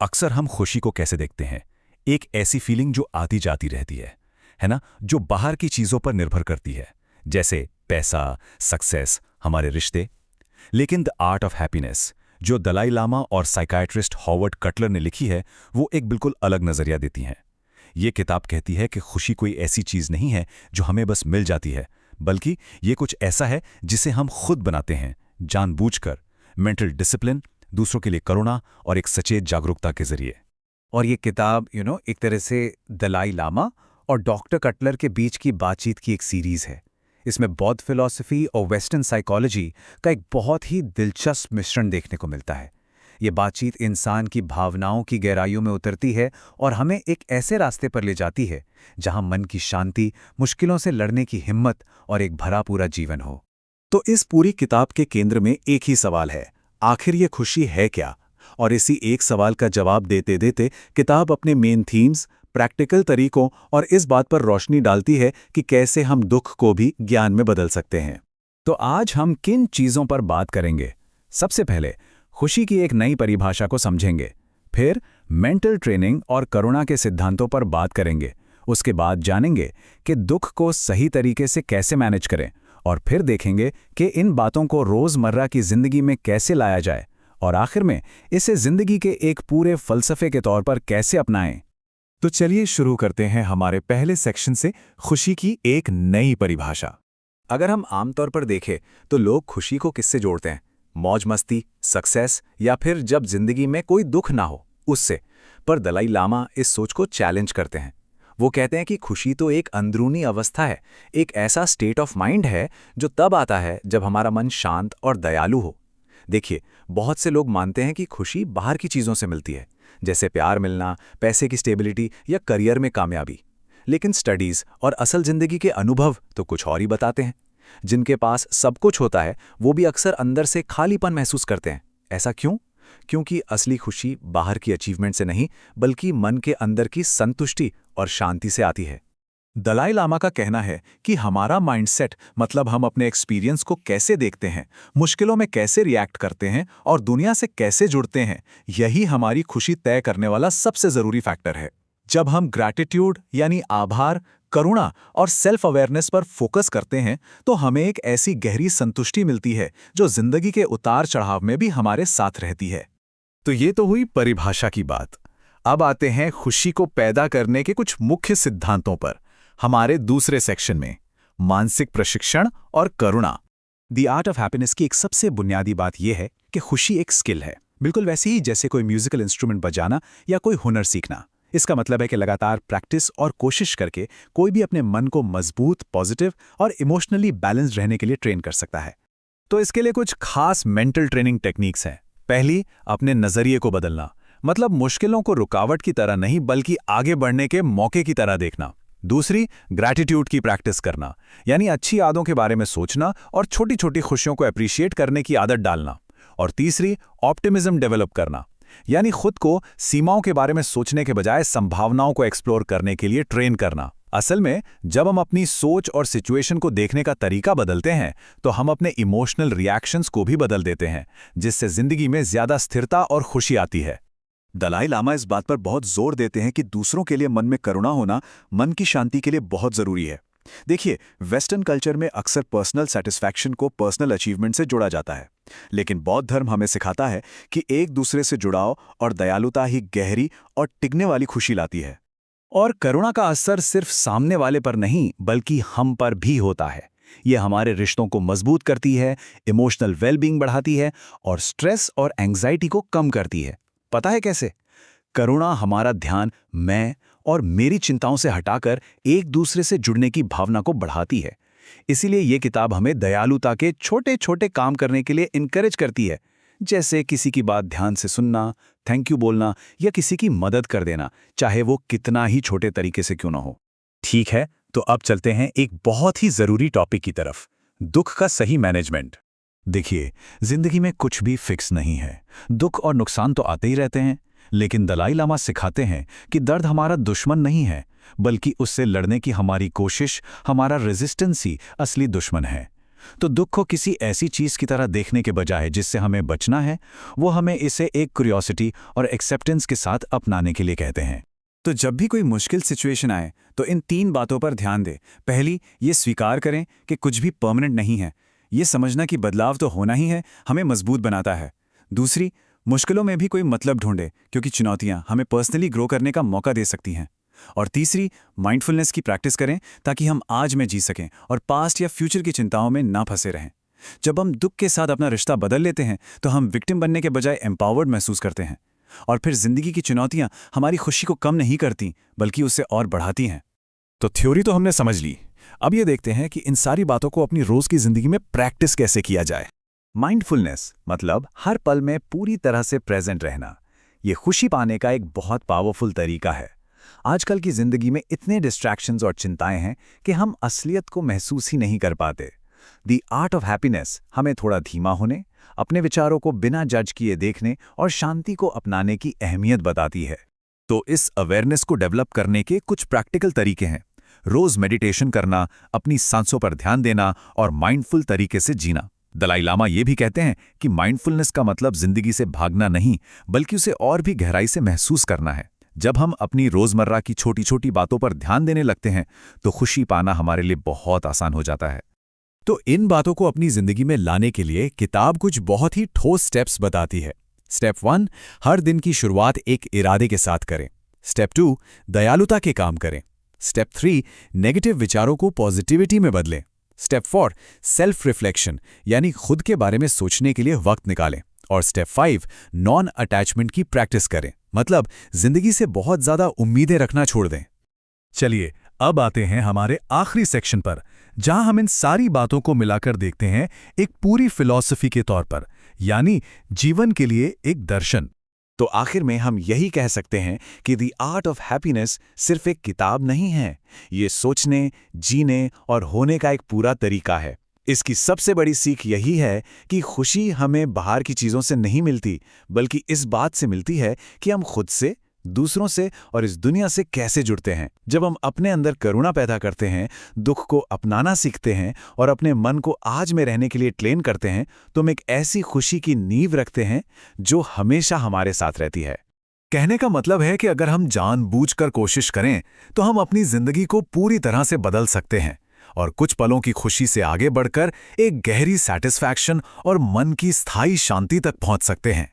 अक्सर हम खुशी को कैसे देखते हैं? एक ऐसी फीलिंग जो आती जाती रहती है ना? जो बाहर की चीज़ों पर निर्भर करती है, जैसे पैसा, सक्सेस, हमारे रिश्ते। लेकिन द आर्ट ऑफ हैप्पीनेस, जो दलाई लामा और साइकाइट्रिस्ट हॉवर्ड कटलर ने लिखी है, वो एक बिल्कुल अलग नज़रिया देती है। ये किताब कहती है कि खुशी कोई ऐसी चीज़ नहीं है जो हमें बस मिल जाती है, बल्कि ये कुछ ऐसा है जिसे हम खुद बनाते हैं, जानबूझकर, मेंटल डिसिप्लिन, दूसरों के लिए करुणा और एक सचेत जागरूकता के जरिए। और ये किताब एक तरह से दलाई लामा और डॉक्टर कटलर के बीच की बातचीत की एक सीरीज़ है। इसमें बौद्ध फिलॉसफी और वेस्टर्न साइकोलॉजी का एक बहुत ही दिलचस्प मिश्रण देखने को मिलता है। ये बातचीत इंसान की भावनाओं की गहराइयों में उतरती है और हमें एक ऐसे रास्ते पर ले जाती है जहां मन की शांति, मुश्किलों से लड़ने की हिम्मत और एक भरा पूरा जीवन हो। तो इस पूरी किताब के केंद्र में एक ही सवाल है, आखिर ये खुशी है क्या? और इसी एक सवाल का जवाब देते देते किताब अपने मेन थीम्स, प्रैक्टिकल तरीकों और इस बात पर रोशनी डालती है कि कैसे हम दुख को भी ज्ञान में बदल सकते हैं। तो आज हम किन चीज़ों पर बात करेंगे? सबसे पहले खुशी की एक नई परिभाषा को समझेंगे, फिर मेंटल ट्रेनिंग और करुणा के सिद्धांतों पर बात करेंगे, उसके बाद जानेंगे कि दुख को सही तरीके से कैसे मैनेज करें, और फिर देखेंगे कि इन बातों को रोज़मर्रा की ज़िंदगी में कैसे लाया जाए, और आखिर में इसे ज़िंदगी के एक पूरे फ़लसफ़े के तौर पर कैसे अपनाएं। तो चलिए शुरू करते हैं हमारे पहले सेक्शन से, खुशी की एक नई परिभाषा। अगर हम आमतौर पर देखें तो लोग खुशी को किससे जोड़ते हैं? मौज मस्ती, सक्सेस, या फिर जब जिंदगी में कोई दुख ना हो उससे। पर दलाई लामा इस सोच को चैलेंज करते हैं। वो कहते हैं कि खुशी तो एक अंदरूनी अवस्था है, एक ऐसा स्टेट ऑफ माइंड है जो तब आता है जब हमारा मन शांत और दयालु हो। देखिए, बहुत से लोग मानते हैं कि खुशी बाहर की चीज़ों से मिलती है, जैसे प्यार मिलना, पैसे की स्टेबिलिटी या करियर में कामयाबी। लेकिन स्टडीज़ और असल ज़िंदगी के अनुभव तो कुछ और ही बताते हैं। जिनके पास सब कुछ होता है वो भी अक्सर अंदर से खालीपन महसूस करते हैं। ऐसा क्यों? क्योंकि असली खुशी बाहर की अचीवमेंट से नहीं, बल्कि मन के अंदर की संतुष्टि और शांति से आती है। दलाई लामा का कहना है कि हमारा माइंडसेट, मतलब हम अपने एक्सपीरियंस को कैसे देखते हैं, मुश्किलों में कैसे रिएक्ट करते हैं और दुनिया से कैसे जुड़ते हैं, यही हमारी खुशी तय करने वाला सबसे ज़रूरी फैक्टर है। जब हम ग्रैटिट्यूड यानी आभार, करुणा और सेल्फ अवेयरनेस पर फोकस करते हैं तो हमें एक ऐसी गहरी संतुष्टि मिलती है जो जिंदगी के उतार चढ़ाव में भी हमारे साथ रहती है। तो ये तो हुई परिभाषा की बात। अब आते हैं खुशी को पैदा करने के कुछ मुख्य सिद्धांतों पर, हमारे दूसरे सेक्शन में, मानसिक प्रशिक्षण और करुणा। द आर्ट ऑफ हैप्पीनेस की एक सबसे बुनियादी बात यह है कि खुशी एक स्किल है, बिल्कुल वैसे ही जैसे कोई म्यूजिकल इंस्ट्रूमेंट बजाना या कोई हुनर सीखना। इसका मतलब है कि लगातार प्रैक्टिस और कोशिश करके कोई भी अपने मन को मजबूत, पॉजिटिव और इमोशनली बैलेंस्ड रहने के लिए ट्रेन कर सकता है। तो इसके लिए कुछ खास मेंटल ट्रेनिंग टेक्निक्स हैं। पहली, अपने नज़रिए को बदलना, मतलब मुश्किलों को रुकावट की तरह नहीं बल्कि आगे बढ़ने के मौके की तरह देखना। दूसरी, ग्रैटिट्यूड की प्रैक्टिस करना, यानी अच्छी यादों के बारे में सोचना और छोटी छोटी खुशियों को अप्रिशिएट करने की आदत डालना। और तीसरी, ऑप्टिमिज्म डेवलप करना, यानी खुद को सीमाओं के बारे में सोचने के बजाय संभावनाओं को एक्सप्लोर करने के लिए ट्रेन करना। असल में जब हम अपनी सोच और सिचुएशन को देखने का तरीका बदलते हैं तो हम अपने इमोशनल रिएक्शंस को भी बदल देते हैं, जिससे जिंदगी में ज्यादा स्थिरता और खुशी आती है। दलाई लामा इस बात पर बहुत जोर देते हैं कि दूसरों के लिए मन में करुणा होना मन की शांति के लिए बहुत जरूरी है। देखिए, वेस्टर्न कल्चर में अक्सर पर्सनल सेटिस्फैक्शन को पर्सनल अचीवमेंट से जोड़ा जाता है, लेकिन बौद्ध धर्म हमें सिखाता है कि एक दूसरे से जुड़ाव और दयालुता ही गहरी और टिकने वाली खुशी लाती है। और करुणा का असर सिर्फ सामने वाले पर नहीं बल्कि हम पर भी होता है। ये हमारे रिश्तों को मजबूत करती है, इमोशनल वेलबींग बढ़ाती है और स्ट्रेस और एंग्जाइटी को कम करती है। पता है कैसे? करुणा हमारा ध्यान मैं और मेरी चिंताओं से हटाकर एक दूसरे से जुड़ने की भावना को बढ़ाती है। इसीलिए ये किताब हमें दयालुता के छोटे छोटे काम करने के लिए इनकरेज करती है, जैसे किसी की बात ध्यान से सुनना, थैंक यू बोलना या किसी की मदद कर देना, चाहे वो कितना ही छोटे तरीके से क्यों ना हो। ठीक है, तो अब चलते हैं एक बहुत ही जरूरी टॉपिक की तरफ, दुख का सही मैनेजमेंट। देखिए, जिंदगी में कुछ भी फिक्स नहीं है। दुख और नुकसान तो आते ही रहते हैं, लेकिन दलाई लामा सिखाते हैं कि दर्द हमारा दुश्मन नहीं है, बल्कि उससे लड़ने की हमारी कोशिश, हमारा रेजिस्टेंस ही असली दुश्मन है। तो दुख को किसी ऐसी चीज की तरह देखने के बजाय जिससे हमें बचना है, वो हमें इसे एक क्यूरियोसिटी और एक्सेप्टेंस के साथ अपनाने के लिए कहते हैं। तो जब भी कोई मुश्किल सिचुएशन आए तो इन 3 बातों पर ध्यान दें। पहली, ये स्वीकार करें कि कुछ भी परमानेंट नहीं है। ये समझना कि बदलाव तो होना ही है, हमें मजबूत बनाता है। दूसरी, मुश्किलों में भी कोई मतलब ढूंढे, क्योंकि चुनौतियां हमें पर्सनली ग्रो करने का मौका दे सकती हैं। और तीसरी, माइंडफुलनेस की प्रैक्टिस करें ताकि हम आज में जी सकें और पास्ट या फ्यूचर की चिंताओं में ना फंसे रहें। जब हम दुख के साथ अपना रिश्ता बदल लेते हैं तो हम विक्टिम बनने के बजाय एम्पावर्ड महसूस करते हैं, और फिर जिंदगी की चुनौतियां हमारी खुशी को कम नहीं करती बल्कि उसे और बढ़ाती हैं। तो थ्योरी तो हमने समझ ली, अब ये देखते हैं कि इन सारी बातों को अपनी रोज की जिंदगी में प्रैक्टिस कैसे किया जाए। माइंडफुलनेस मतलब हर पल में पूरी तरह से प्रेजेंट रहना। ये खुशी पाने का एक बहुत पावरफुल तरीका है। आजकल की जिंदगी में इतने डिस्ट्रैक्शंस और चिंताएं हैं कि हम असलियत को महसूस ही नहीं कर पाते। द आर्ट ऑफ हैप्पीनेस हमें थोड़ा धीमा होने, अपने विचारों को बिना जज किए देखने और शांति को अपनाने की अहमियत बताती है। तो इस अवेयरनेस को डेवलप करने के कुछ प्रैक्टिकल तरीके हैं। रोज मेडिटेशन करना, अपनी सांसों पर ध्यान देना और माइंडफुल तरीके से जीना। दलाई लामा ये भी कहते हैं कि माइंडफुलनेस का मतलब जिंदगी से भागना नहीं, बल्कि उसे और भी गहराई से महसूस करना है। जब हम अपनी रोजमर्रा की छोटी छोटी बातों पर ध्यान देने लगते हैं तो खुशी पाना हमारे लिए बहुत आसान हो जाता है। तो इन बातों को अपनी जिंदगी में लाने के लिए किताब कुछ बहुत ही ठोस स्टेप्स बताती है। स्टेप 1, हर दिन की शुरुआत एक इरादे के साथ करें। स्टेप 2, दयालुता के काम करें। स्टेप 3, नेगेटिव विचारों को पॉजिटिविटी में बदलें। स्टेप 4, सेल्फ रिफ्लेक्शन यानी खुद के बारे में सोचने के लिए वक्त निकालें। और स्टेप 5, नॉन अटैचमेंट की प्रैक्टिस करें, मतलब जिंदगी से बहुत ज्यादा उम्मीदें रखना छोड़ दें। चलिए अब आते हैं हमारे आखिरी सेक्शन पर, जहां हम इन सारी बातों को मिलाकर देखते हैं एक पूरी फिलॉसफी के तौर पर, यानी जीवन के लिए एक दर्शन। तो आखिर में हम यही कह सकते हैं कि द आर्ट ऑफ हैप्पीनेस सिर्फ एक किताब नहीं है, ये सोचने, जीने और होने का एक पूरा तरीका है। इसकी सबसे बड़ी सीख यही है कि खुशी हमें बाहर की चीज़ों से नहीं मिलती, बल्कि इस बात से मिलती है कि हम खुद से, दूसरों से और इस दुनिया से कैसे जुड़ते हैं। जब हम अपने अंदर करुणा पैदा करते हैं, दुख को अपनाना सीखते हैं और अपने मन को आज में रहने के लिए ट्रेन करते हैं, तो हम एक ऐसी खुशी की नींव रखते हैं जो हमेशा हमारे साथ रहती है। कहने का मतलब है कि अगर हम जानबूझकर कोशिश करें तो हम अपनी जिंदगी को पूरी तरह से बदल सकते हैं और कुछ पलों की खुशी से आगे बढ़कर एक गहरी सैटिस्फैक्शन और मन की स्थायी शांति तक पहुंच सकते हैं।